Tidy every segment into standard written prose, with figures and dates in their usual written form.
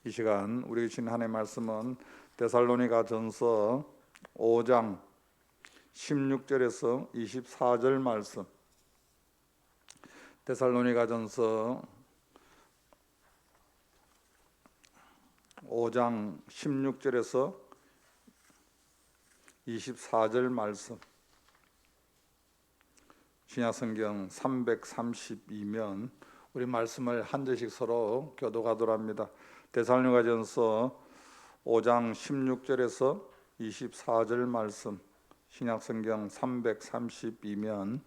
이 시간 우리 주신 하나님의 말씀은 데살로니가전서 5장 16절에서 24절 말씀. 데살로니가전서 5장 16절에서 24절 말씀. 신약성경 332면 우리 말씀을 한 절씩 서로 교독하도록 합니다. 데살로니가전서 5장 16절에서 24절 말씀. 신약성경 332면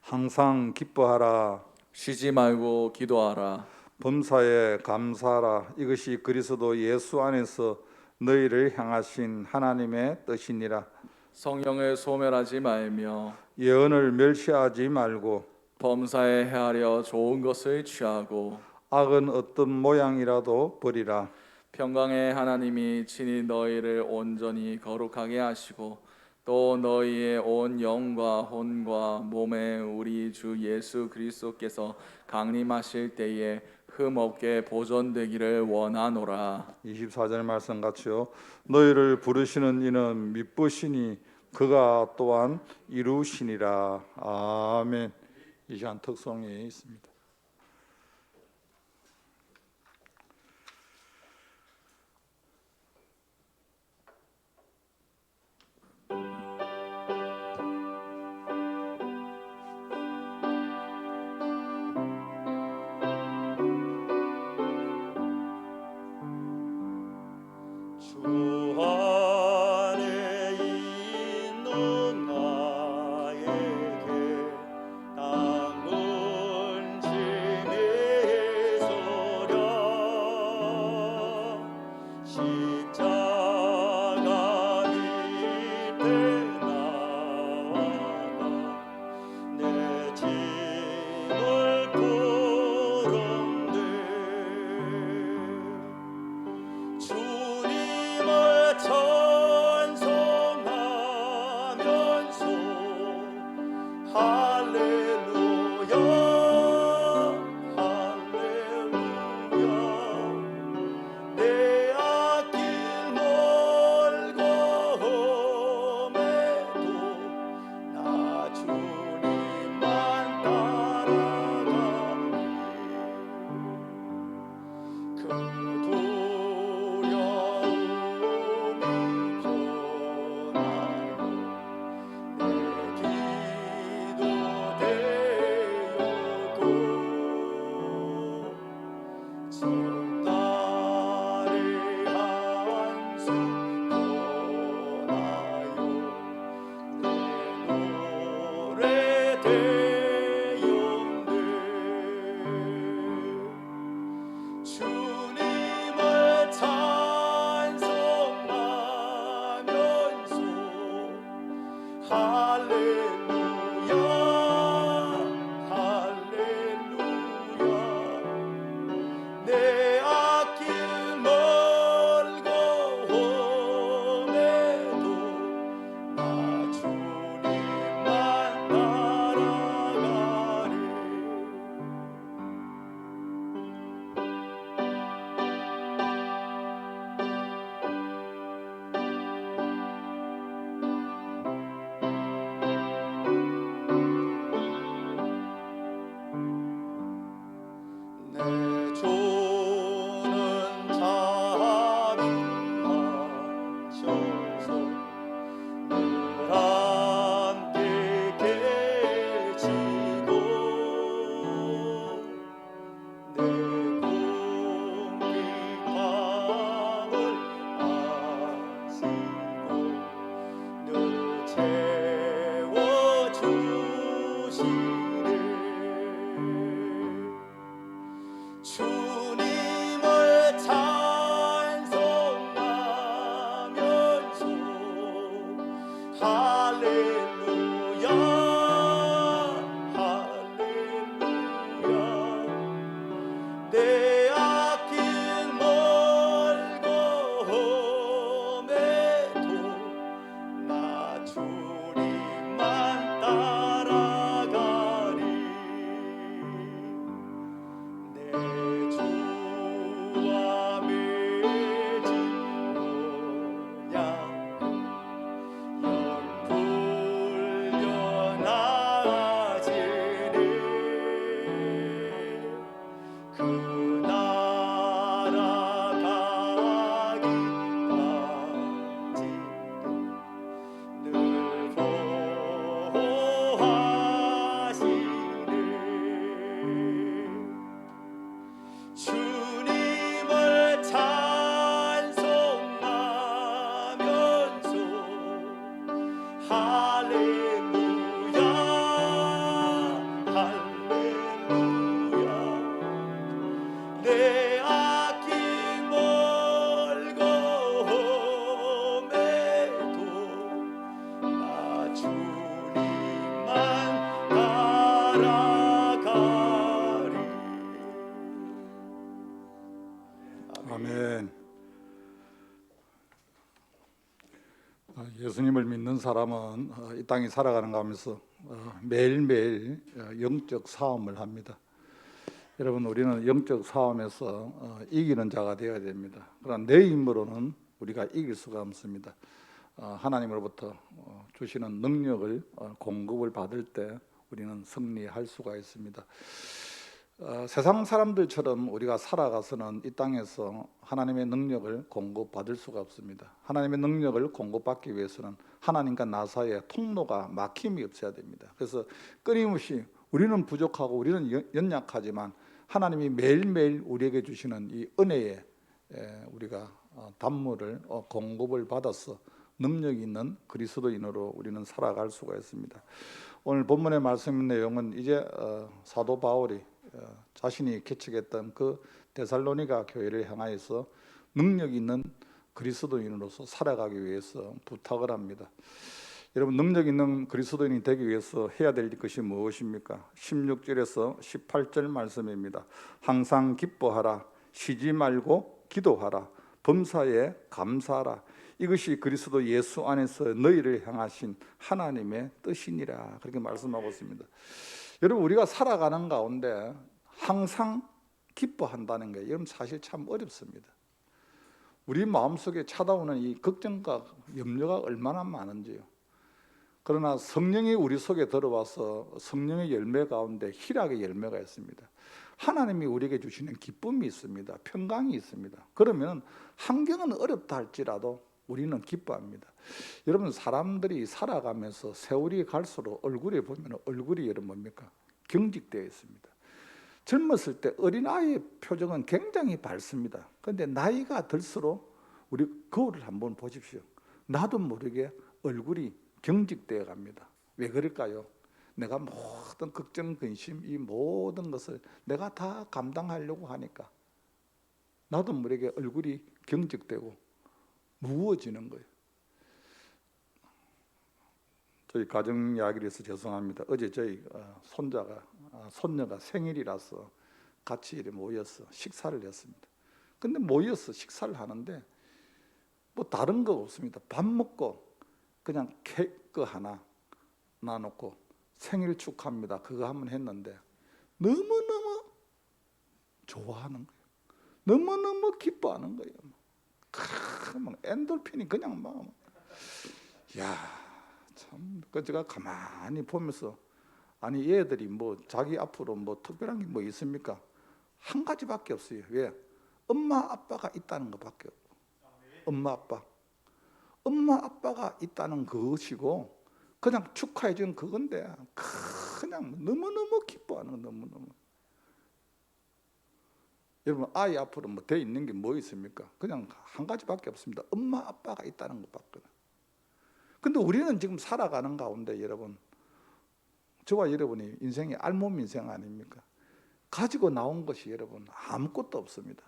항상 기뻐하라, 쉬지 말고 기도하라. 범사에 감사하라. 이것이 그리스도 예수 안에서 너희를 향하신 하나님의 뜻이니라. 성령을 소멸하지 말며 예언을 멸시하지 말고 범사에 헤아려 좋은 것을 취하고 악은 어떤 모양이라도 버리라. 평강의 하나님이 친히 너희를 온전히 거룩하게 하시고 또 너희의 온 영과 혼과 몸에 우리 주 예수 그리스도께서 강림하실 때에 흠없게 보존되기를 원하노라. 24절 말씀 같이요. 너희를 부르시는 이는 미쁘시니 그가 또한 이루시니라. 아멘. 이 시간 특성이 있습니다. 주 안에 있는 나에게 땅은 짐이 소려 십자가 밑에 나아가 내 짐을 풀었네. 주님을 찬송하면서 할렐루야 할렐루야 내 앞길 멀고 험해도 나 주님만 따라가리. 그 두려움이 변하여 내 기도 되었고 적나리 한숨 떠나요 내 노래 되었네. 주님을 찬송하면서 할렐루야 할렐루야 내 앞길 멀고 험해도 나 주님만 따라가리. 아멘. 예수님을 믿는 사람은 이 땅에 살아가는 가면서 매일매일 영적 싸움을 합니다. 여러분, 우리는 영적 싸움에서 이기는 자가 되어야 됩니다. 그러나 내 힘으로는 우리가 이길 수가 없습니다. 하나님으로부터 주시는 능력을 공급을 받을 때 우리는 승리할 수가 있습니다. 세상 사람들처럼 우리가 살아가서는 이 땅에서 하나님의 능력을 공급받을 수가 없습니다. 하나님의 능력을 공급받기 위해서는 하나님과 나 사이에 통로가 막힘이 없어야 됩니다. 그래서 끊임없이 우리는 부족하고 우리는 연약하지만 하나님이 매일매일 우리에게 주시는 이 은혜에 우리가 단물을 공급을 받아서 능력 있는 그리스도인으로 우리는 살아갈 수가 있습니다. 오늘 본문의 말씀 내용은 이제 사도 바울이 자신이 개척했던 그 데살로니가 교회를 향하여서 능력 있는 그리스도인으로서 살아가기 위해서 부탁을 합니다. 여러분, 능력 있는 그리스도인이 되기 위해서 해야 될 것이 무엇입니까? 16절에서 18절 말씀입니다. 항상 기뻐하라, 쉬지 말고 기도하라, 범사에 감사하라. 이것이 그리스도 예수 안에서 너희를 향하신 하나님의 뜻이니라. 그렇게 말씀하고 있습니다. 여러분, 우리가 살아가는 가운데 항상 기뻐한다는 게 여러분 사실 참 어렵습니다. 우리 마음속에 찾아오는 이 걱정과 염려가 얼마나 많은지요. 그러나 성령이 우리 속에 들어와서 성령의 열매 가운데 희락의 열매가 있습니다. 하나님이 우리에게 주시는 기쁨이 있습니다. 평강이 있습니다. 그러면 환경은 어렵다 할지라도 우리는 기뻐합니다. 여러분, 사람들이 살아가면서 세월이 갈수록 얼굴에 보면 얼굴이 여러분 뭡니까? 경직되어 있습니다. 젊었을 때 어린아이의 표정은 굉장히 밝습니다. 그런데 나이가 들수록 우리 거울을 한번 보십시오. 나도 모르게 얼굴이 경직되어 갑니다. 왜 그럴까요? 내가 모든 걱정, 근심, 이 모든 것을 내가 다 감당하려고 하니까 나도 모르게 얼굴이 경직되고 무거워지는 거예요. 저희 가정 이야기를 해서 죄송합니다. 어제 저희 손녀가 생일이라서 같이 이렇게 모여서 식사를 했습니다. 근데 모여서 식사를 하는데 뭐 다른 거 없습니다. 밥 먹고 그냥 케이크 하나 놔놓고 생일 축하합니다. 그거 한번 했는데 너무너무 좋아하는 거예요. 너무너무 기뻐하는 거예요. 막 엔돌핀이 그냥 막, 야, 참, 그 제가 가만히 보면서 아니 얘들이 뭐 자기 앞으로 뭐 특별한 게 뭐 있습니까? 한 가지밖에 없어요. 왜? 엄마 아빠가 있다는 것밖에 없고. 엄마 아빠가 있다는 것이고 그냥 축하해 주는 그건데 그냥 너무너무 기뻐하는 거. 너무너무. 여러분, 아이 앞으로 뭐 돼 있는 게 뭐 있습니까? 그냥 한 가지밖에 없습니다. 엄마 아빠가 있다는 것밖에. 근데 우리는 지금 살아가는 가운데 여러분, 저와 여러분이 인생이 알몸 인생 아닙니까? 가지고 나온 것이 여러분 아무것도 없습니다.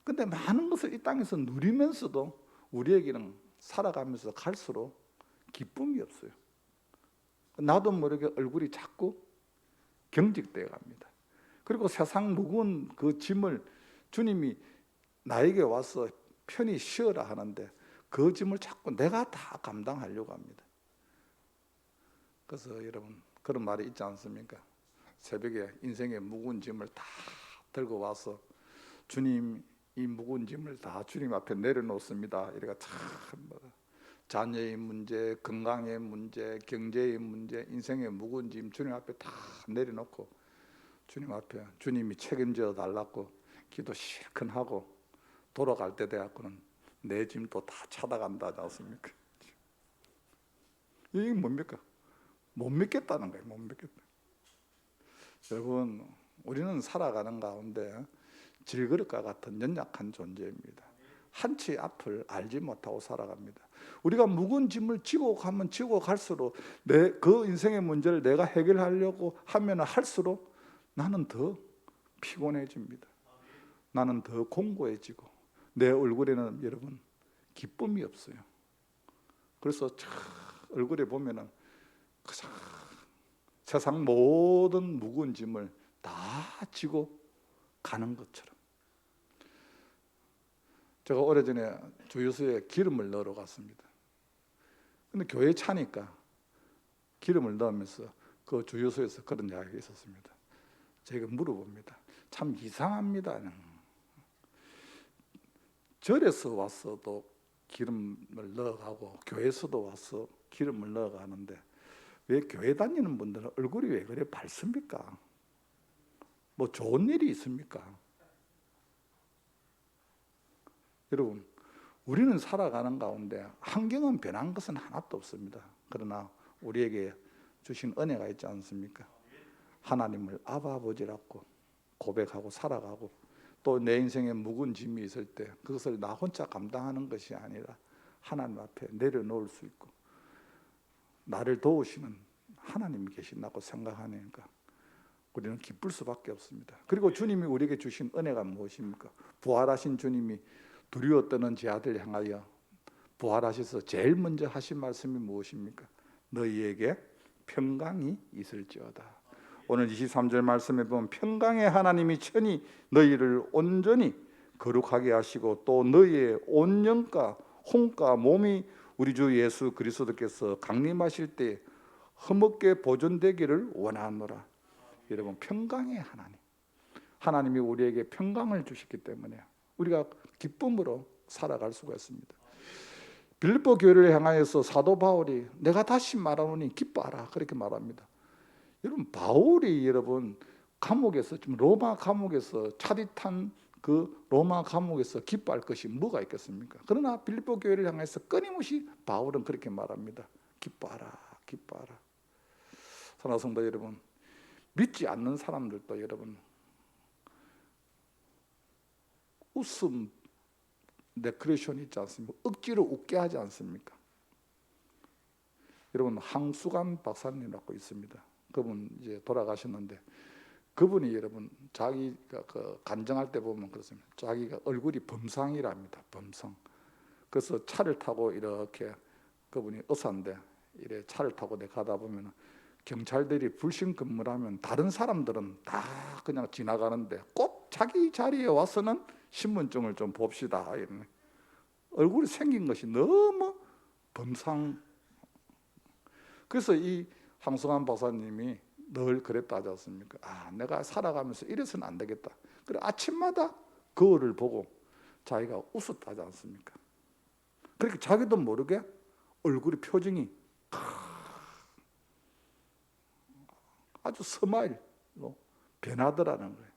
근데 많은 것을 이 땅에서 누리면서도 우리에게는 살아가면서 갈수록 기쁨이 없어요. 나도 모르게 얼굴이 자꾸 경직되어 갑니다. 그리고 세상 무거운 그 짐을 주님이 나에게 와서 편히 쉬어라 하는데 그 짐을 자꾸 내가 다 감당하려고 합니다. 그래서 여러분, 그런 말이 있지 않습니까? 새벽에 인생의 무거운 짐을 다 들고 와서 주님, 이 무거운 짐을 다 주님 앞에 내려놓습니다. 이래가 참 자녀의 문제, 건강의 문제, 경제의 문제, 인생의 무거운 짐 주님 앞에 다 내려놓고 주님 앞에 주님이 책임져 달라고 기도 실컷 하고 돌아갈 때 돼갖고는 내 짐도 다 찾아간다 하지 않습니까? 이게 뭡니까? 못 믿겠다는 거예요. 못 믿겠다. 여러분, 우리는 살아가는 가운데 질그릇과 같은 연약한 존재입니다. 한치 앞을 알지 못하고 살아갑니다. 우리가 무거운 짐을 지고 가면 지고 갈수록 그 인생의 문제를 내가 해결하려고 하면 할수록 나는 더 피곤해집니다. 나는 더 공고해지고 내 얼굴에는 여러분 기쁨이 없어요. 그래서 얼굴에 보면은 세상 모든 무거운 짐을 다 지고 가는 것처럼. 제가 오래전에 주유소에 기름을 넣으러 갔습니다. 근데 교회 차니까 기름을 넣으면서 그 주유소에서 그런 이야기가 있었습니다. 제가 물어봅니다. 참 이상합니다. 절에서 와서도 기름을 넣어가고 교회에서도 와서 기름을 넣어가는데 왜 교회 다니는 분들은 얼굴이 왜 그래 밝습니까? 뭐 좋은 일이 있습니까? 여러분, 우리는 살아가는 가운데 환경은 변한 것은 하나도 없습니다. 그러나 우리에게 주신 은혜가 있지 않습니까? 하나님을 아바 아버지라고 고백하고 살아가고 또 내 인생에 묵은 짐이 있을 때 그것을 나 혼자 감당하는 것이 아니라 하나님 앞에 내려놓을 수 있고 나를 도우시는 하나님이 계신다고 생각하니까 우리는 기쁠 수밖에 없습니다. 그리고 주님이 우리에게 주신 은혜가 무엇입니까? 부활하신 주님이 두려워 떠는 제 아들 향하여 부활하셔서 제일 먼저 하신 말씀이 무엇입니까? 너희에게 평강이 있을지어다. 오늘 23절 말씀에 보면 평강의 하나님이 친히 너희를 온전히 거룩하게 하시고 또 너희의 온 영과 혼과 몸이 우리 주 예수 그리스도께서 강림하실 때 흠없게 보존되기를 원하노라. 여러분, 평강의 하나님, 하나님이 우리에게 평강을 주셨기 때문에 우리가 기쁨으로 살아갈 수가 있습니다. 빌립보 교회를 향하여서 사도 바울이 내가 다시 말하노니 기뻐하라 그렇게 말합니다. 여러분, 바울이 여러분 감옥에서 지금 로마 감옥에서 차디탄 그 로마 감옥에서 기뻐할 것이 뭐가 있겠습니까? 그러나 빌립보 교회를 향해서 끊임없이 바울은 그렇게 말합니다. 기뻐하라, 기뻐하라. 사랑하는 성도 여러분, 믿지 않는 사람들도 여러분 웃음 데크레이션이 있지 않습니까? 억지로 웃게 하지 않습니까? 여러분, 항수관 박사님이라고 있습니다. 그분 이제 돌아가셨는데 그분이 여러분 자기가 그 간증할 때 보면 그렇습니다. 자기가 얼굴이 범상이랍니다. 범상. 그래서 차를 타고 이렇게 그분이 의사인데 이래 차를 타고 내 가다 보면 경찰들이 불신 근무를 하면 다른 사람들은 다 그냥 지나가는데 꼭 자기 자리에 와서는 신분증을 좀 봅시다. 이러네. 얼굴이 생긴 것이 너무 범상. 그래서 이 항승환 박사님이 늘 그랬다 하지 않습니까? 아, 내가 살아가면서 이래서는 안 되겠다. 그래 아침마다 거울을 보고 자기가 웃었다 하지 않습니까? 그렇게 자기도 모르게 얼굴의 표정이 아주 스마일로 변하더라는 거예요.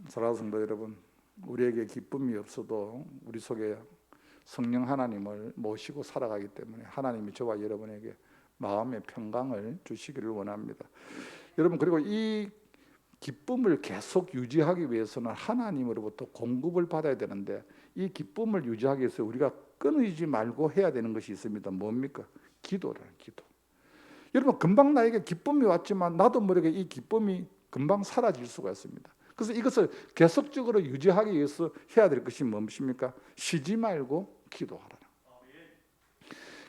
사랑하는 성도 여러분, 우리에게 기쁨이 없어도 우리 속에 성령 하나님을 모시고 살아가기 때문에 하나님이 저와 여러분에게 마음의 평강을 주시기를 원합니다. 여러분, 그리고 이 기쁨을 계속 유지하기 위해서는 하나님으로부터 공급을 받아야 되는데 이 기쁨을 유지하기 위해서 우리가 끊이지 말고 해야 되는 것이 있습니다. 뭡니까? 기도라는 기도. 여러분, 금방 나에게 기쁨이 왔지만 나도 모르게 이 기쁨이 금방 사라질 수가 있습니다. 그래서 이것을 계속적으로 유지하기 위해서 해야 될 것이 무엇입니까? 쉬지 말고 기도하라.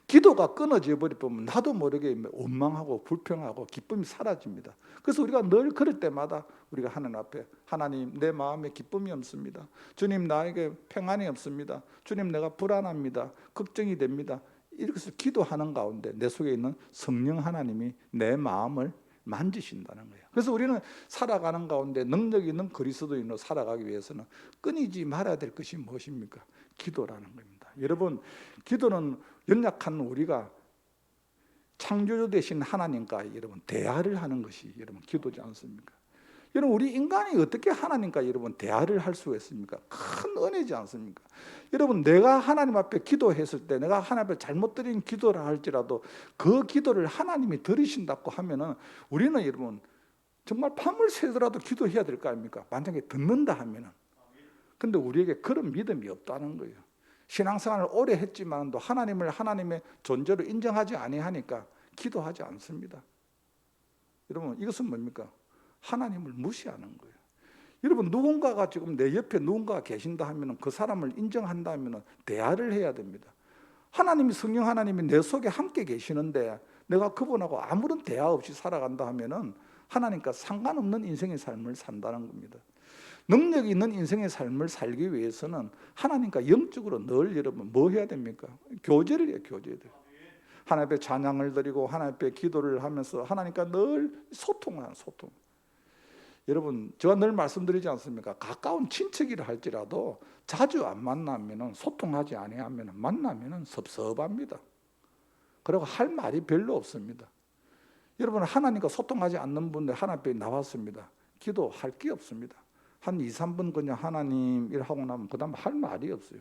기도가 끊어져 버리면 나도 모르게 원망하고 불평하고 기쁨이 사라집니다. 그래서 우리가 늘 그럴 때마다 우리가 하나님 앞에 하나님, 내 마음에 기쁨이 없습니다. 주님, 나에게 평안이 없습니다. 주님, 내가 불안합니다. 걱정이 됩니다. 이렇게 해서 기도하는 가운데 내 속에 있는 성령 하나님이 내 마음을 만지신다는 거예요. 그래서 우리는 살아가는 가운데 능력 있는 그리스도인으로 살아가기 위해서는 끊이지 말아야 될 것이 무엇입니까? 기도라는 겁니다. 여러분, 기도는 연약한 우리가 창조주 되신 하나님과 여러분 대화를 하는 것이 여러분 기도지 않습니까? 여러분, 우리 인간이 어떻게 하나님과 여러분 대화를 할 수가 있습니까? 큰 은혜지 않습니까? 여러분, 내가 하나님 앞에 기도했을 때 내가 하나님 앞에 잘못 드린 기도를 할지라도 그 기도를 하나님이 들으신다고 하면은 우리는 여러분 정말 밤을 새더라도 기도해야 될 거 아닙니까? 만약에 듣는다 하면은. 근데 우리에게 그런 믿음이 없다는 거예요. 신앙생활을 오래 했지만도 하나님을 하나님의 존재로 인정하지 아니하니까 기도하지 않습니다. 여러분, 이것은 뭡니까? 하나님을 무시하는 거예요. 여러분, 누군가가 지금 내 옆에 누군가가 계신다 하면 그 사람을 인정한다 하면 대화를 해야 됩니다. 하나님이, 성령 하나님이 내 속에 함께 계시는데 내가 그분하고 아무런 대화 없이 살아간다 하면 하나님과 상관없는 인생의 삶을 산다는 겁니다. 능력이 있는 인생의 삶을 살기 위해서는 하나님과 영적으로 늘 여러분 뭐 해야 됩니까? 교제를 해요. 교제를. 하나님 앞에 찬양을 드리고 하나님 앞에 기도를 하면서 하나님과 늘 소통을 하는 소통. 여러분 제가 늘 말씀드리지 않습니까? 가까운 친척이라 할지라도 자주 안 만나면 소통하지 아니하면 만나면 섭섭합니다. 그리고 할 말이 별로 없습니다. 여러분 하나님과 소통하지 않는 분들 하나님 앞에 나왔습니다. 기도할 게 없습니다. 한 2, 3분 그냥 하나님 일하고 나면 그 다음 할 말이 없어요.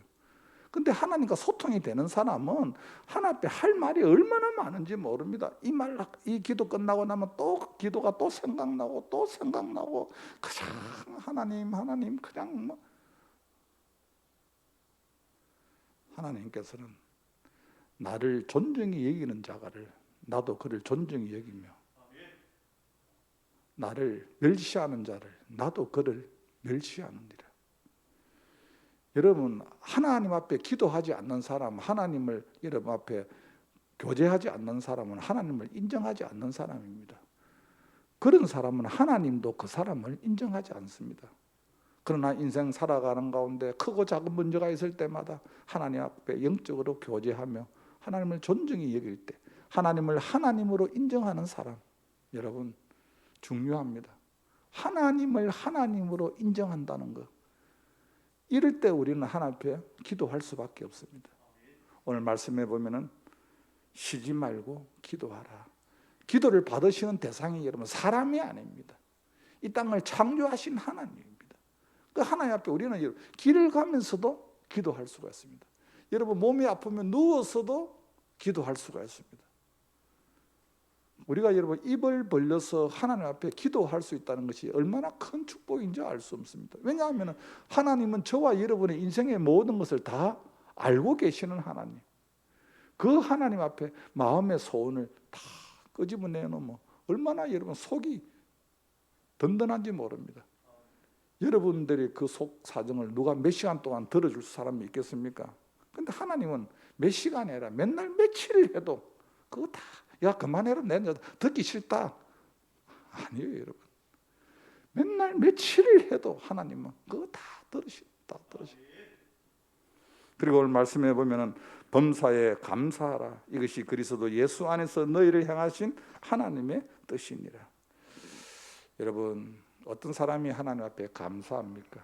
근데 하나님과 소통이 되는 사람은 하나님 앞에 할 말이 얼마나 많은지 모릅니다. 이 기도 끝나고 나면 또 기도가 또 생각나고 또 생각나고 그냥 하나님 그냥 뭐 하나님께서는 나를 존중히 여기는 자가를 나도 그를 존중히 여기며 나를 멸시하는 자를 나도 그를 멸시하느니라. 여러분 하나님 앞에 기도하지 않는 사람, 하나님을 여러분 앞에 교제하지 않는 사람은 하나님을 인정하지 않는 사람입니다. 그런 사람은 하나님도 그 사람을 인정하지 않습니다. 그러나 인생 살아가는 가운데 크고 작은 문제가 있을 때마다 하나님 앞에 영적으로 교제하며 하나님을 존중히 여길 때 하나님을 하나님으로 인정하는 사람, 여러분 중요합니다. 하나님을 하나님으로 인정한다는 것. 이럴 때 우리는 하나님 앞에 기도할 수밖에 없습니다. 오늘 말씀해 보면은 쉬지 말고 기도하라. 기도를 받으시는 대상이 여러분 사람이 아닙니다. 이 땅을 창조하신 하나님입니다. 그 하나님 앞에 우리는 길을 가면서도 기도할 수가 있습니다. 여러분 몸이 아프면 누워서도 기도할 수가 있습니다. 우리가 여러분 입을 벌려서 하나님 앞에 기도할 수 있다는 것이 얼마나 큰 축복인지 알 수 없습니다. 왜냐하면 하나님은 저와 여러분의 인생의 모든 것을 다 알고 계시는 하나님. 그 하나님 앞에 마음의 소원을 다 끄집어내놓으면 얼마나 여러분 속이 든든한지 모릅니다. 여러분들이 그 속 사정을 누가 몇 시간 동안 들어줄 사람이 있겠습니까? 근데 하나님은 몇 시간이 아니라 맨날 며칠을 해도 그거 다 야 그만해라 내 듣기 싫다 아니에요. 여러분 맨날 며칠을 해도 하나님은 그거 다 들으신다. 그리고 오늘 말씀해 보면은 범사에 감사하라. 이것이 그리스도 예수 안에서 너희를 향하신 하나님의 뜻이니라. 여러분 어떤 사람이 하나님 앞에 감사합니까?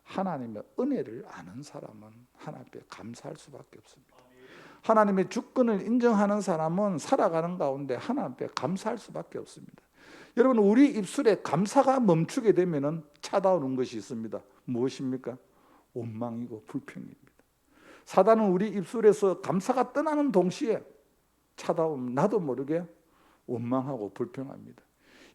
하나님의 은혜를 아는 사람은 하나님 앞에 감사할 수밖에 없습니다. 하나님의 주권을 인정하는 사람은 살아가는 가운데 하나님 앞에 감사할 수밖에 없습니다. 여러분 우리 입술에 감사가 멈추게 되면 찾아오는 것이 있습니다. 무엇입니까? 원망이고 불평입니다. 사단은 우리 입술에서 감사가 떠나는 동시에 찾아오면 나도 모르게 원망하고 불평합니다.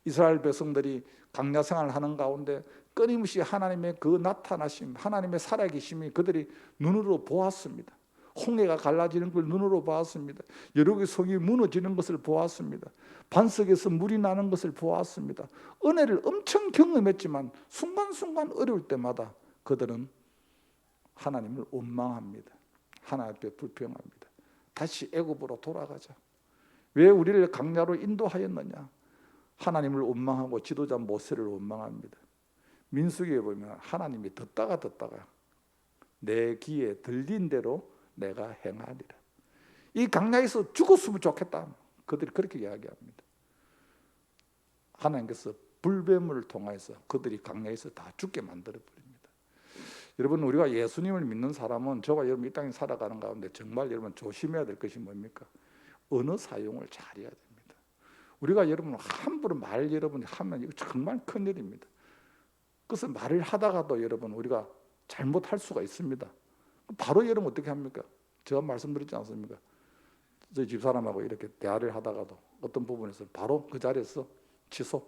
이스라엘 백성들이 광야 생활을 하는 가운데 끊임없이 하나님의 그 나타나심, 하나님의 살아계심이 그들이 눈으로 보았습니다. 홍해가 갈라지는 걸 눈으로 보았습니다. 여러 개 성이 무너지는 것을 보았습니다. 반석에서 물이 나는 것을 보았습니다. 은혜를 엄청 경험했지만 순간순간 어려울 때마다 그들은 하나님을 원망합니다. 하나님 앞에 불평합니다. 다시 애굽으로 돌아가자. 왜 우리를 광야로 인도하였느냐? 하나님을 원망하고 지도자 모세를 원망합니다. 민수기에 보면 하나님이 듣다가 내 귀에 들린 대로 내가 행하리라. 이 광야에서 죽었으면 좋겠다. 그들이 그렇게 이야기합니다. 하나님께서 불뱀을 통해서 그들이 광야에서 다 죽게 만들어 버립니다. 여러분 우리가 예수님을 믿는 사람은 저와 여러분 이 땅에 살아가는 가운데 정말 여러분 조심해야 될 것이 뭡니까? 언어 사용을 잘해야 됩니다. 우리가 여러분 함부로 말 여러분이 하면 이거 정말 큰일입니다. 그래서 말을 하다가도 여러분 우리가 잘못할 수가 있습니다. 바로 여러분 어떻게 합니까? 제가 말씀드렸지 않습니까? 저희 집사람하고 이렇게 대화를 하다가도 어떤 부분에서 바로 그 자리에서 취소.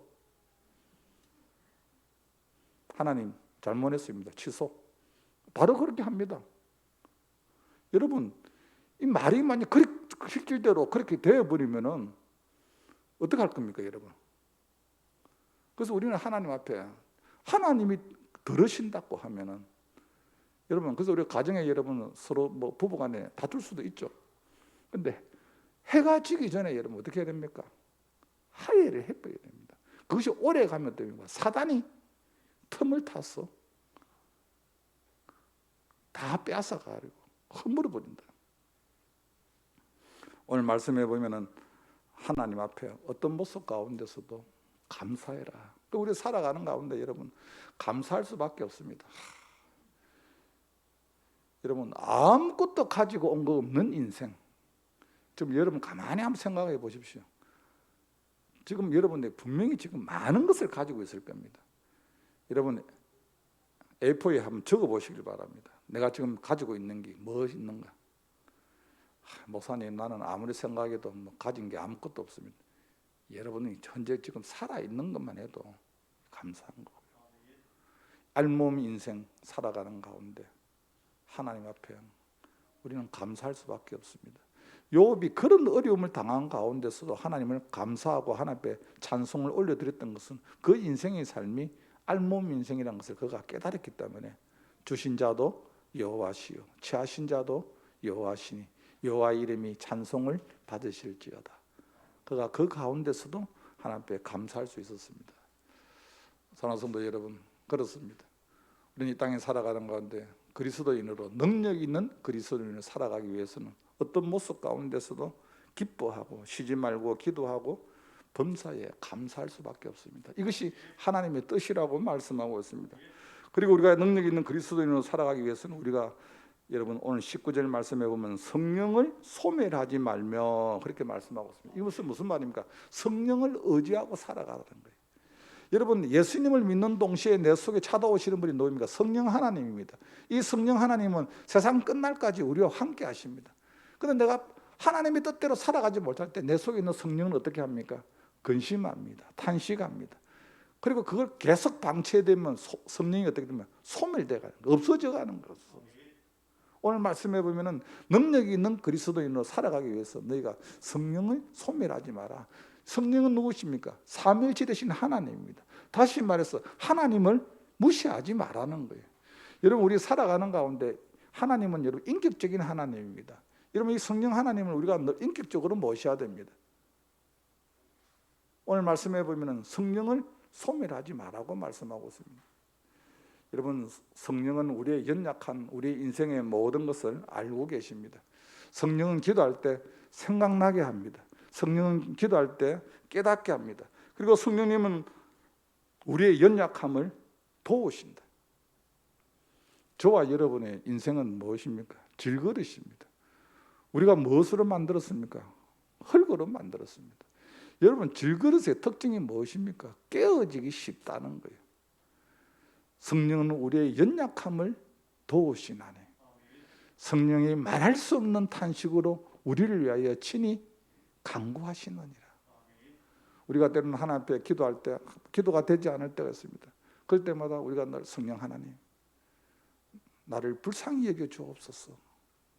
하나님 잘못했습니다. 취소. 바로 그렇게 합니다. 여러분 이 말이 만약 실질대로 그렇게 되어버리면은 어떻게 할 겁니까, 여러분? 그래서 우리는 하나님 앞에 하나님이 들으신다고 하면은 여러분 그래서 우리 가정에 여러분 서로 뭐 부부간에 다툴 수도 있죠. 근데 해가 지기 전에 여러분 어떻게 해야 됩니까? 화해를 해버려야 됩니다. 그것이 오래 가면 됩니다. 사단이 틈을 타서 다 뺏어가지고 허물어 버린다. 오늘 말씀해 보면은 하나님 앞에 어떤 모습 가운데서도 감사해라. 우리 살아가는 가운데 여러분 감사할 수밖에 없습니다. 여러분 아무것도 가지고 온 거 없는 인생. 좀 여러분 가만히 한번 생각해 보십시오. 지금 여러분들 분명히 지금 많은 것을 가지고 있을 겁니다. 여러분 A4에 한번 적어 보시길 바랍니다. 내가 지금 가지고 있는 게 무엇이 있는가? 목사님 나는 아무리 생각해도 뭐 가진 게 아무것도 없습니다. 여러분이 현재 지금 살아있는 것만 해도 감사한 거고요. 알몸 인생 살아가는 가운데 하나님 앞에 우리는 감사할 수밖에 없습니다. 욥이 그런 어려움을 당한 가운데서도 하나님을 감사하고 하나님 앞에 찬송을 올려드렸던 것은 그 인생의 삶이 알몸 인생이라는 것을 그가 깨달았기 때문에 주신 자도 여호와시요 취하신 자도 여호와시니 여호와의 이름이 찬송을 받으실지어다. 그가 그 가운데서도 하나님 앞에 감사할 수 있었습니다. 사랑하는 성도 여러분, 그렇습니다. 우리는 이 땅에 살아가는 가운데 그리스도인으로 능력 있는 그리스도인으로 살아가기 위해서는 어떤 모습 가운데서도 기뻐하고 쉬지 말고 기도하고 범사에 감사할 수밖에 없습니다. 이것이 하나님의 뜻이라고 말씀하고 있습니다. 그리고 우리가 능력 있는 그리스도인으로 살아가기 위해서는 우리가 여러분 오늘 19절 말씀해 보면 성령을 소멸하지 말며 그렇게 말씀하고 있습니다. 이것은 무슨 말입니까? 성령을 의지하고 살아가는 거예요. 여러분 예수님을 믿는 동시에 내 속에 찾아오시는 분이 누구입니까? 성령 하나님입니다. 이 성령 하나님은 세상 끝날까지 우리와 함께 하십니다. 그런데 내가 하나님의 뜻대로 살아가지 못할 때 내 속에 있는 성령은 어떻게 합니까? 근심합니다. 탄식합니다. 그리고 그걸 계속 방치되면 성령이 어떻게 되면 소멸돼가는 없어져 가는 거죠. 오늘 말씀해 보면은 능력이 있는 그리스도인으로 살아가기 위해서 너희가 성령을 소멸하지 마라. 성령은 누구십니까? 삼위일체 되신 하나님입니다. 다시 말해서 하나님을 무시하지 말라는 거예요. 여러분 우리 살아가는 가운데 하나님은 여러분 인격적인 하나님입니다. 여러분 이 성령 하나님을 우리가 인격적으로 모셔야 됩니다. 오늘 말씀해 보면은 성령을 소멸하지 말라고 말씀하고 있습니다. 여러분 성령은 우리의 연약한 우리 인생의 모든 것을 알고 계십니다. 성령은 기도할 때 생각나게 합니다. 성령은 기도할 때 깨닫게 합니다. 그리고 성령님은 우리의 연약함을 도우신다. 저와 여러분의 인생은 무엇입니까? 질그릇입니다. 우리가 무엇으로 만들었습니까? 흙으로 만들었습니다. 여러분 질그릇의 특징이 무엇입니까? 깨어지기 쉽다는 거예요. 성령은 우리의 연약함을 도우시나니 성령이 말할 수 없는 탄식으로 우리를 위하여 친히 간구하시느니라. 우리가 때로는 하나님 앞에 기도할 때 기도가 되지 않을 때가 있습니다. 그럴 때마다 우리가 늘 성령 하나님 나를 불쌍히 여겨 주옵소서.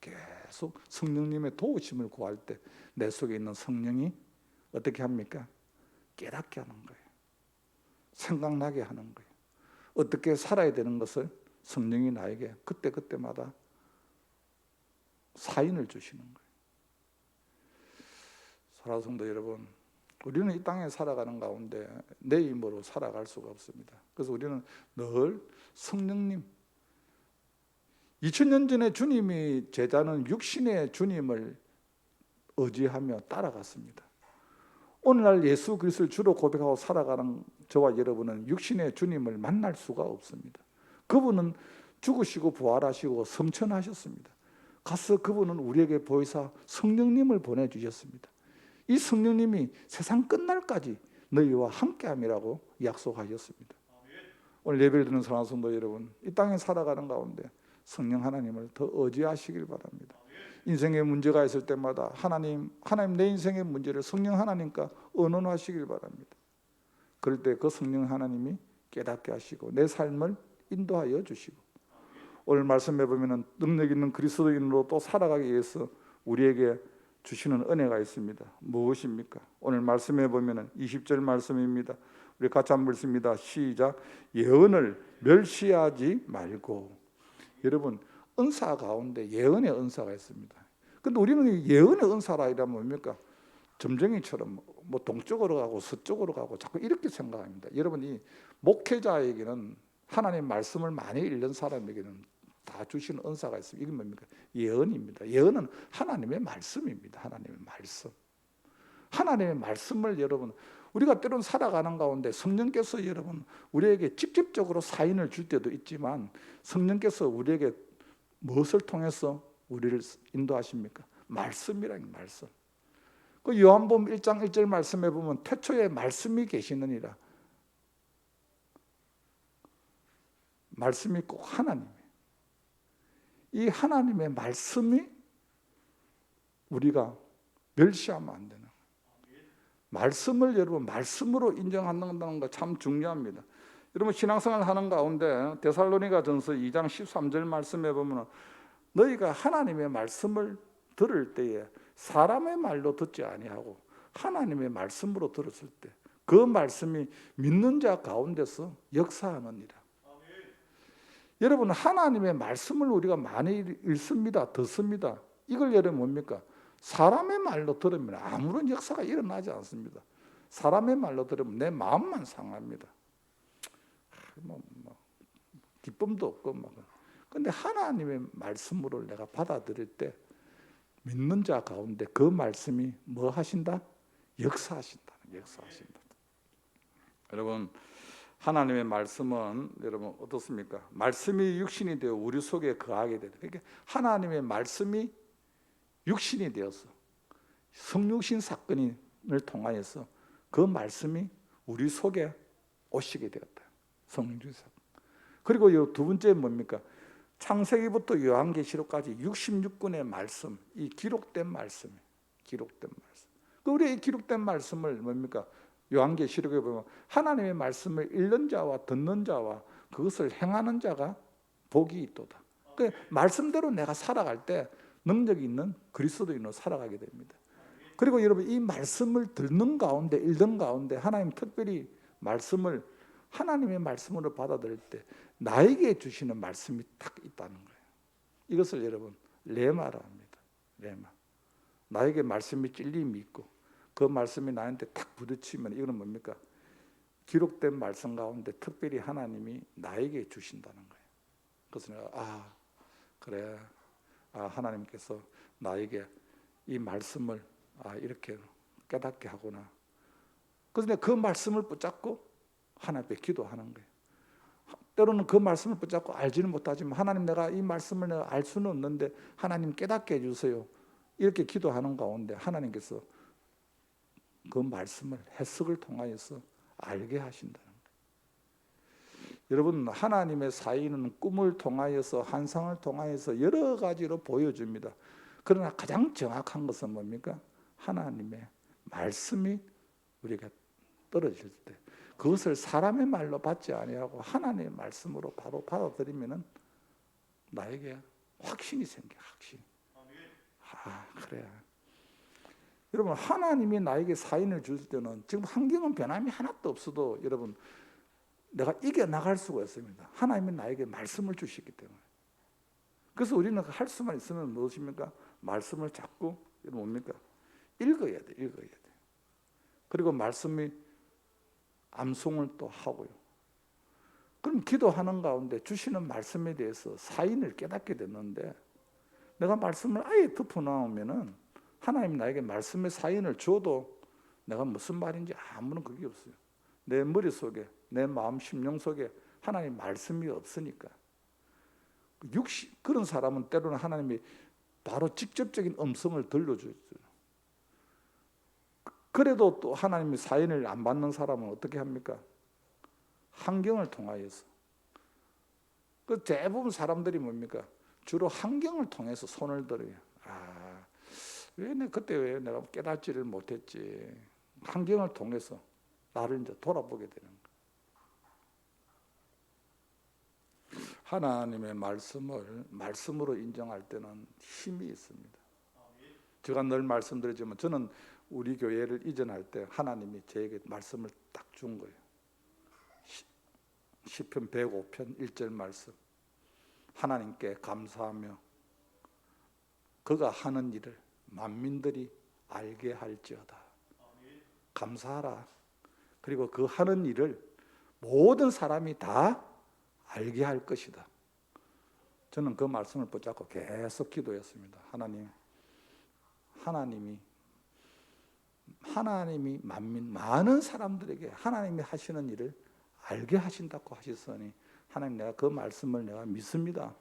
계속 성령님의 도우심을 구할 때 내 속에 있는 성령이 어떻게 합니까? 깨닫게 하는 거예요. 생각나게 하는 거예요. 어떻게 살아야 되는 것을 성령이 나에게 그때그때마다 사인을 주시는 거예요. 사랑하는 성도 여러분, 우리는 이 땅에 살아가는 가운데 내 힘으로 살아갈 수가 없습니다. 그래서 우리는 늘 성령님 2000년 전에 주님이 제자는 육신의 주님을 의지하며 따라갔습니다. 오늘날 예수 그리스도를 주로 고백하고 살아가는 저와 여러분은 육신의 주님을 만날 수가 없습니다. 그분은 죽으시고 부활하시고 성천하셨습니다. 가서 그분은 우리에게 보이사 성령님을 보내주셨습니다. 이 성령님이 세상 끝날까지 너희와 함께함이라고 약속하셨습니다. 오늘 예배를 드리는 사랑하는 성도 여러분, 이 땅에 살아가는 가운데 성령 하나님을 더 의지하시길 바랍니다. 인생의 문제가 있을 때마다 하나님 내 인생의 문제를 성령 하나님과 의논하시길 바랍니다. 그럴 때 그 성령 하나님이 깨닫게 하시고 내 삶을 인도하여 주시고 오늘 말씀해 보면은 능력 있는 그리스도인으로 또 살아가기 위해서 우리에게 주시는 은혜가 있습니다. 무엇입니까? 오늘 말씀해 보면은 20절 말씀입니다. 우리 같이 한번 읽습니다. 시작. 예언을 멸시하지 말고. 여러분 은사 가운데 예언의 은사가 있습니다. 근데 우리는 예언의 은사라 이러면 뭡니까? 점쟁이처럼 뭐 동쪽으로 가고 서쪽으로 가고 자꾸 이렇게 생각합니다. 여러분 이 목회자에게는 하나님 말씀을 많이 읽는 사람에게는 다 주시는 은사가 있습니다. 이게 뭡니까? 예언입니다. 예언은 하나님의 말씀입니다. 하나님의 말씀. 하나님의 말씀을 여러분, 우리가 때론 살아가는 가운데 성령께서 여러분 우리에게 직접적으로 사인을 줄 때도 있지만, 성령께서 우리에게 무엇을 통해서 우리를 인도하십니까? 말씀이라는 말씀. 그 요한복음 1장 1절 말씀에 보면 태초에 말씀이 계시느니라. 말씀이 꼭 하나님이에요. 이 하나님의 말씀이 우리가 멸시하면 안 되는 거예요. 말씀을 여러분 말씀으로 인정한다는 거 참 중요합니다. 여러분 신앙생활 하는 가운데 데살로니가전서 2장 13절 말씀에 보면 너희가 하나님의 말씀을 들을 때에 사람의 말로 듣지 아니하고 하나님의 말씀으로 들었을 때 그 말씀이 믿는 자 가운데서 역사하느니라. 여러분 하나님의 말씀을 우리가 많이 읽습니다. 듣습니다. 이걸 여러분 뭡니까? 사람의 말로 들으면 아무런 역사가 일어나지 않습니다. 사람의 말로 들으면 내 마음만 상합니다. 기쁨도 없고 근데 하나님의 말씀으로 내가 받아들일 때 믿는 자 가운데 그 말씀이 뭐 하신다? 역사하신다. 여러분 하나님의 말씀은 여러분 어떻습니까? 말씀이 육신이 되어 우리 속에 거하게 되다. 그러니까 하나님의 말씀이 육신이 되어서 성육신 사건을 통하여서 그 말씀이 우리 속에 오시게 되었다. 성육신 사건. 그리고 이 두 번째 뭡니까? 창세기부터 요한계시록까지 66권의 말씀, 이 기록된 말씀이에요. 기록된 말씀. 우리 이 기록된 말씀을 뭡니까? 요한계시록에 보면 하나님의 말씀을 읽는 자와 듣는 자와 그것을 행하는 자가 복이 있도다. 그 말씀대로 내가 살아갈 때 능력이 있는 그리스도인으로 살아가게 됩니다. 그리고 여러분 이 말씀을 듣는 가운데 읽는 가운데 하나님 특별히 말씀을 하나님의 말씀으로 받아들일 때 나에게 주시는 말씀이 딱 있다는 거예요. 이것을 여러분 레마라 합니다. 레마. 나에게 말씀이 찔림이 있고 그 말씀이 나한테 딱 부딪히면 이거는 뭡니까? 기록된 말씀 가운데 특별히 하나님이 나에게 주신다는 거예요. 그래서 내가 그래. 하나님께서 나에게 이 말씀을 이렇게 깨닫게 하구나. 그래서 내가 그 말씀을 붙잡고 하나님 앞에 기도하는 거예요. 때로는 그 말씀을 붙잡고 알지는 못하지만 하나님 내가 이 말씀을 내가 알 수는 없는데 하나님 깨닫게 해주세요. 이렇게 기도하는 가운데 하나님께서 그 말씀을 해석을 통하여서 알게 하신다는 거예요. 여러분 하나님의 사인은 꿈을 통하여서 환상을 통하여서 여러 가지로 보여줍니다. 그러나 가장 정확한 것은 뭡니까? 하나님의 말씀이 우리가 떨어질 때 그것을 사람의 말로 받지 아니하고 하나님의 말씀으로 바로 받아들이면은 나에게 확신이 생겨. 확신. 그래. 여러분 하나님이 나에게 사인을 줄 때는 지금 환경은 변함이 하나도 없어도 여러분 내가 이겨나갈 수가 있습니다. 하나님이 나에게 말씀을 주시기 때문에. 그래서 우리는 할 수만 있으면 무엇입니까? 말씀을 자꾸 뭡니까? 읽어야 돼. 읽어야 돼. 그리고 말씀이 암송을 또 하고요. 그럼 기도하는 가운데 주시는 말씀에 대해서 사인을 깨닫게 됐는데 내가 말씀을 아예 덮어놓으면은 하나님 나에게 말씀의 사인을 줘도 내가 무슨 말인지 아무런 그게 없어요. 내 머릿속에 내 마음 심령 속에 하나님 말씀이 없으니까 그런 사람은 때로는 하나님이 바로 직접적인 음성을 들려줘요. 그래도 또 하나님의 사인을 안 받는 사람은 어떻게 합니까? 환경을 통하여서. 그 대부분 사람들이 뭡니까? 주로 환경을 통해서 손을 들어요. 왜 내가 깨닫지를 못했지? 환경을 통해서 나를 이제 돌아보게 되는 거예요. 하나님의 말씀을 말씀으로 인정할 때는 힘이 있습니다. 제가 늘 말씀드리지만 저는 우리 교회를 이전할 때 하나님이 저에게 말씀을 딱 준 거예요. 시편 105편 1절 말씀. 하나님께 감사하며 그가 하는 일을 만민들이 알게 할지어다. 감사하라. 그리고 그 하는 일을 모든 사람이 다 알게 할 것이다. 저는 그 말씀을 붙잡고 계속 기도했습니다. 하나님이 많은 사람들에게 하나님이 하시는 일을 알게 하신다고 하셨으니 하나님, 내가 그 말씀을 내가 믿습니다.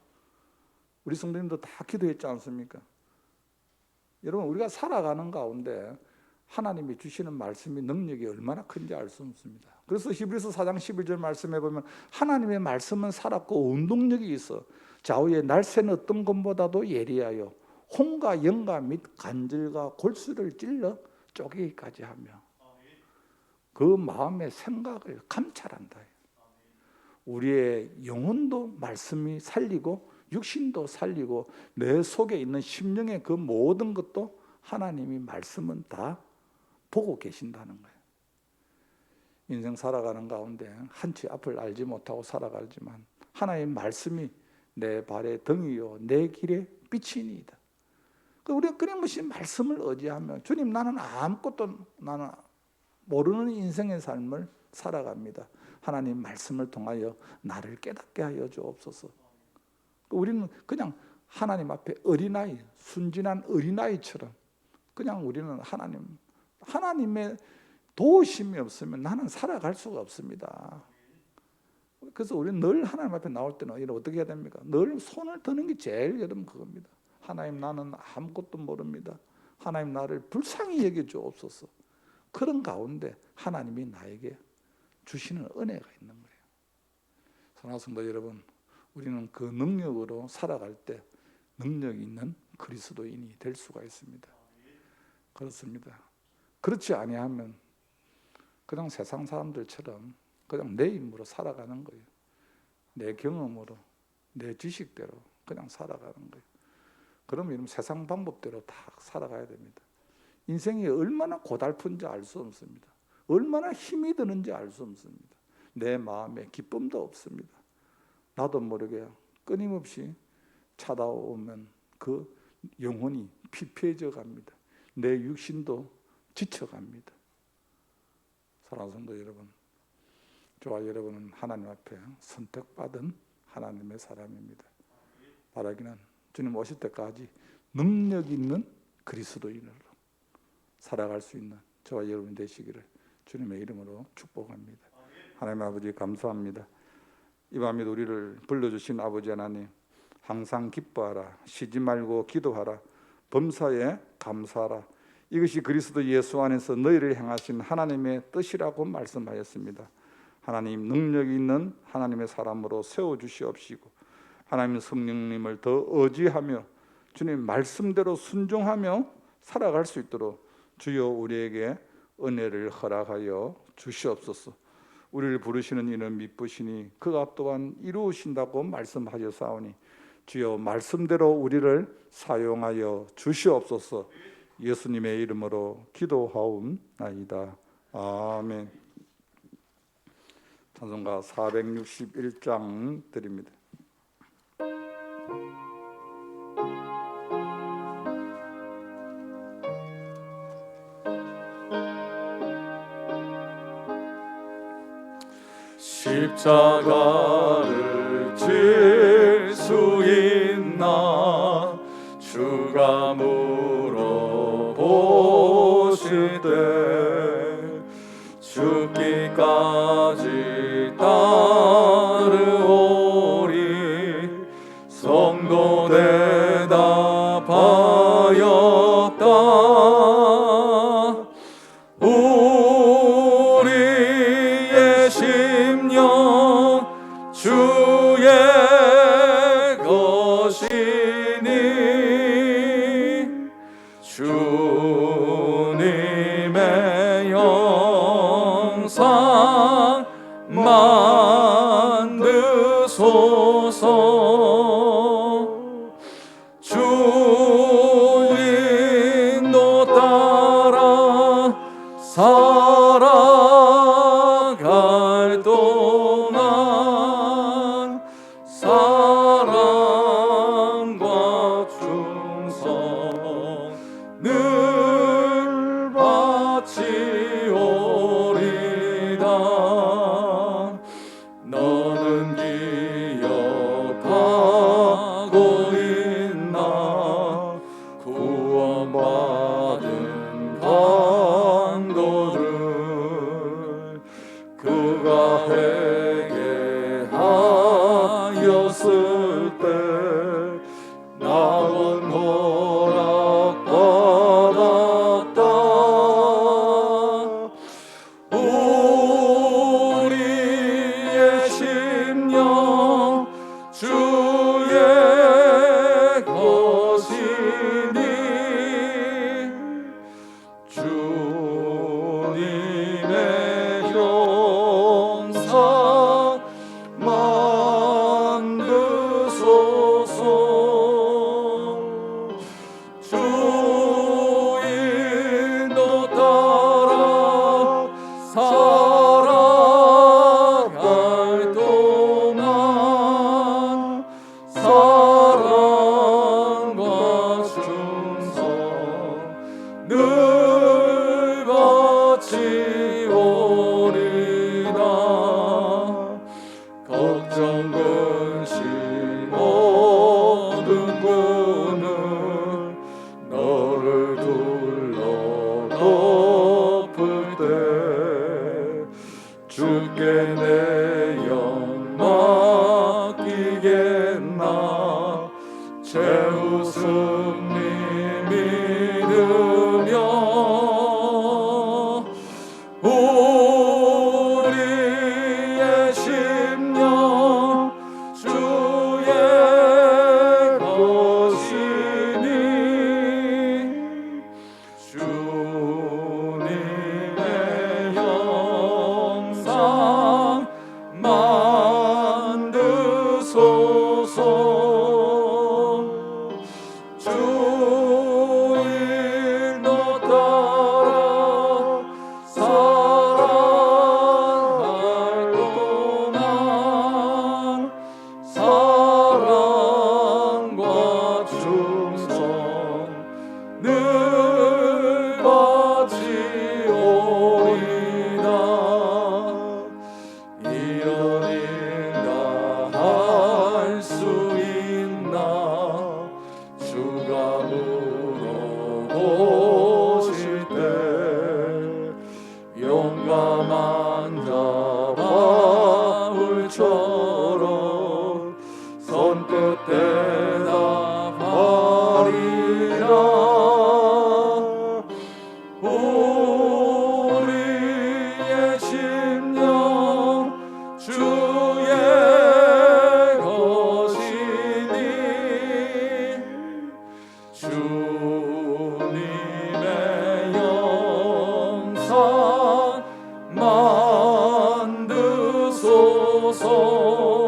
우리 성도님도 다 기도했지 않습니까? 여러분, 우리가 살아가는 가운데 하나님이 주시는 말씀이 능력이 얼마나 큰지 알 수 없습니다. 그래서 히브리서 4장 11절 말씀에 보면 하나님의 말씀은 살았고 운동력이 있어 좌우에 날새는 어떤 것보다도 예리하여 홍과 영과 및 간질과 골수를 찔러 쪼개기까지 하며 그 마음의 생각을 감찰한다. 우리의 영혼도 말씀이 살리고 육신도 살리고 내 속에 있는 심령의 그 모든 것도 하나님이 말씀은 다 보고 계신다는 거예요. 인생 살아가는 가운데 한치 앞을 알지 못하고 살아가지만 하나님의 말씀이 내 발의 등이요 내 길의 빛이니이다. 우리가 끊임없이 말씀을 의지하며 주님, 나는 아무것도 나는 모르는 인생의 삶을 살아갑니다. 하나님 말씀을 통하여 나를 깨닫게 하여 주옵소서. 우리는 그냥 하나님 앞에 어린아이, 순진한 어린아이처럼 그냥 우리는 하나님의 도우심이 없으면 나는 살아갈 수가 없습니다. 그래서 우리는 늘 하나님 앞에 나올 때는 이런 어떻게 해야 됩니까? 늘 손을 드는 게 제일 여러분 그겁니다. 하나님, 나는 아무것도 모릅니다. 하나님, 나를 불쌍히 여겨 주옵소서. 그런 가운데 하나님이 나에게 주시는 은혜가 있는 거예요. 사랑하는 성도 여러분, 우리는 그 능력으로 살아갈 때 능력 있는 그리스도인이 될 수가 있습니다. 그렇습니다. 그렇지 아니하면 그냥 세상 사람들처럼 그냥 내 힘으로 살아가는 거예요. 내 경험으로, 내 지식대로 그냥 살아가는 거예요. 그러면 세상 방법대로 다 살아가야 됩니다. 인생이 얼마나 고달픈지 알 수 없습니다. 얼마나 힘이 드는지 알 수 없습니다. 내 마음에 기쁨도 없습니다. 나도 모르게 끊임없이 찾아오면 그 영혼이 피폐해져 갑니다. 내 육신도 지쳐갑니다. 사랑하는 성도 여러분, 저와 여러분은 하나님 앞에 선택받은 하나님의 사람입니다. 바라기는 주님 오실 때까지 능력 있는 그리스도인으로 살아갈 수 있는 저와 여러분 되시기를 주님의 이름으로 축복합니다. 하나님 아버지, 감사합니다. 이 밤에 우리를 불러주신 아버지 하나님, 항상 기뻐하라, 쉬지 말고 기도하라, 범사에 감사하라, 이것이 그리스도 예수 안에서 너희를 향하신 하나님의 뜻이라고 말씀하였습니다. 하나님, 능력이 있는 하나님의 사람으로 세워주시옵시고 하나님 성령님을 더 의지하며 주님 말씀대로 순종하며 살아갈 수 있도록 주여 우리에게 은혜를 허락하여 주시옵소서. 우리를 부르시는 이는 미쁘시니 그가 또한 이루신다고 말씀하셨사오니 주여 말씀대로 우리를 사용하여 주시옵소서. 예수님의 이름으로 기도하옵나이다. 아멘. 찬송가 461장 드립니다. 십자가를 질 수 있나 주가 물어보실 때 죽기까지 따르오리 성도 대답하였다. 우리의 심령 주의 것이니 주님의 영상 만드소서. 때 낙원 허락받았다. 우리의 심령 주의 것이니 주님의 형상 만드소서. 주 인도 따라 살아갈 동안 사랑과 충성 늘 바치오리다. 걱정 근심 모든 분을 너를 둘러 덮을 때 주께 내 영 맡기겠나. 최후 승리 믿으며 우리의 심령 주의 것이니 주님의 형상 만드소서. 주 인도 따라 살아갈 동안 사랑과 충성 늘 바치오리다. 이런 일 다 할 수 있나. 주가 물어보실 때 용감한 자 바울처럼 손끝 대답하리라. 우리의 심령 주의 것이니 주님의 영상 만드소서.